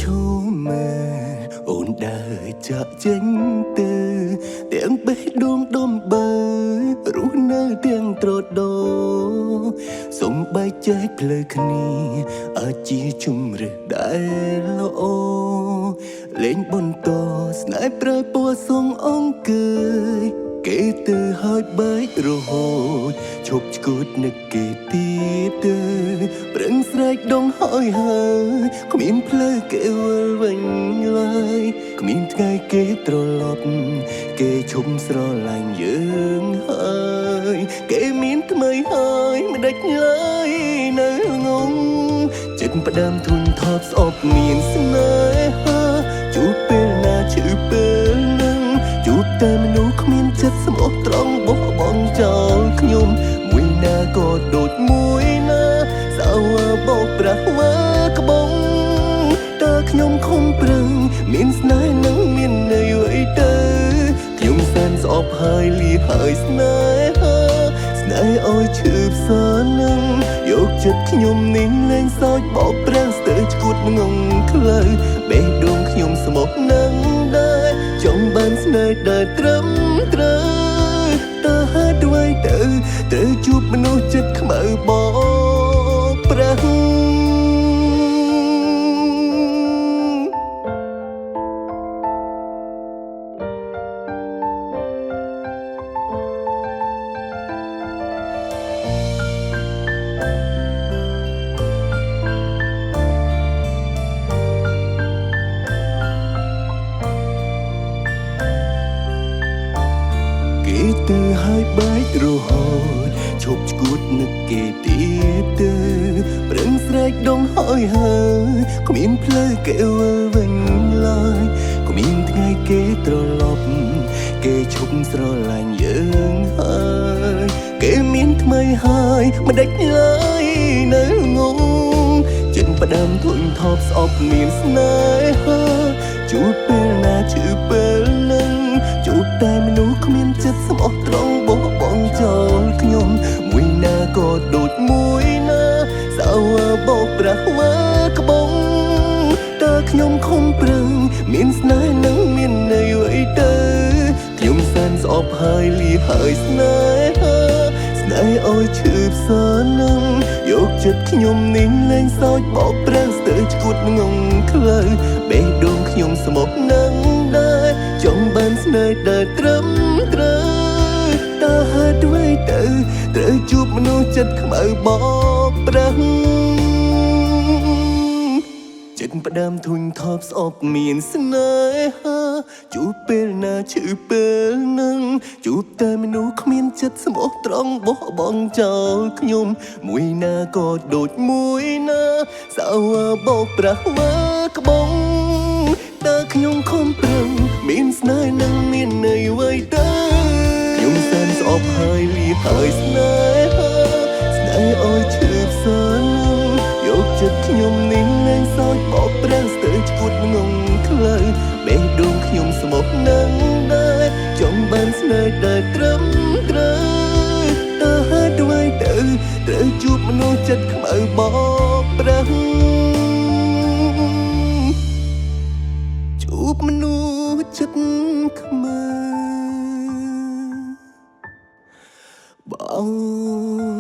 ឈូមើអូនដើរចាក់ចេញទៅទាំងបេះដូងដំបើរស់នៅទាំងត្រដោសំបែកចែកផ្លូវគ្នាអាចជាជំរឿនដែលល្អលេងបន្តស្នេហ៍ប្រែពណ៌សងអង្គើយគេទៅហើយបែករហូតឈប់ឈួតនឹកគេទៀតទៅប្រឹងស្រែកដងហើយគ្មានផ្លូវគេវិលវិញឡើយគ្មានថ្ងៃគេត្រឡប់គេឈប់ស្រឡាញ់យើងហើយគេមានថ្មីហើយមិនដេចឡើយនៅងងចិត្តផ្ដើមធុញថប់ស្អប់មានស្នេហាជួបពេលណាឈឺពេលនឹងជួបតែមនុស្សគ្មានចិត្តស្មោះត្រង់បោះបង់ចោលខ្ញុំមួយណាក៏ដូចមួយណាសៅបោកប្រាស់មើក្បងតើខ្ញុំខំប្រឹងមានស្នេហ៍នឹងមានន័យអ្វីទៅខ្ញុំសែនស្អប់ហើយលីហើយស្នេហាស្នេហ៍ឲ្យឈឺផ្សើនឹងយកចិត្តខ្ញុំនេះលែងសោចបោកប្រាស់ស្ទើរឈួតងងខ្លៅបេះដូងខ្ញុំស្មោះនឹងដែរចង់បានស្នេហ៍ដែលត្រឹមត្រូវតើហេតុអ្វីទៅត្រូវជួបមនុស្សចិត្តខ្មៅបោកប្រាស់ទៅហើយបែករហូតឈប់ឈួតនឹកគេទៀតទៅប្រឹងស្រែកដងហើយគ្មានផ្លូវគេវិលវិញឡើយគ្មានថ្ងៃគេត្រឡប់គេឈប់ស្រឡាញ់យើងហើយគេមានថ្មីហើយមិនដេចឡើយនៅងងចិត្តផ្ដើមធុញថប់ស្អប់មានស្នេហាជួបពេលណាឈឺពេលនឹងជួបតែមនុស្សគ្មានចិត្តស្មោះត្រង់បោះបង់ចោលខ្ញុំមួយណាក៏ដូចមួយណាសៅបោកប្រាស់មើក្បងតើខ្ញុំខំប្រឹងមានស្នេហ៍នឹងមានន័យអ្វីទៅខ្ញុំសែនស្អប់ហើយលីហើយស្នេហាស្នេហ៍ឲ្យឈឺផ្សើនឹងយកចិត្តខ្ញុំនេះលែងសោចបោកប្រាស់ស្ទើរឈួតងងខ្លៅបេះដូងខ្ញុំស្មោះនឹងដែរចង់បានស្នេហ៍ដែលត្រឹមត្រូវតើហេតុអ្វីទៅត្រូវជួបមនុស្សចិត្តខ្មៅបោកប្រាស់ចិត្តផ្ដើមធុញថប់ស្អប់មានស្នេហាជួបពេលណាឈឺពេលនឹងជួបតែមនុស្សគ្មានចិត្តស្មោះត្រង់បោះបង់ចោលខ្ញុំមួយណាក៏ដូចមួយណាសៅបោកប្រាស់មើក្បងតើខ្ញុំខំប្រឹងមានស្នេហ៍នឹងមានន័យអ្វីទៅខ្ញុំសែនស្អប់ហើយលីហើយស្នេហាស្នេហ៍ឲ្យឈឺផ្សើនឹងយកចិត្តខ្ញុំនេះលែងសោចបោកប្រាស់ស្ទើរឈួតងងខ្លៅបេះដូងខ្ញុំស្មោះនឹងដែរចង់បានស្នេហ៍ដែលត្រឹមត្រូវតើហេតុអ្វីទៅត្រូវជួបមនុស្សចិត្តខ្មៅបោកប្រាស់ជួបមនុស្សចិត្តខ្មៅបោក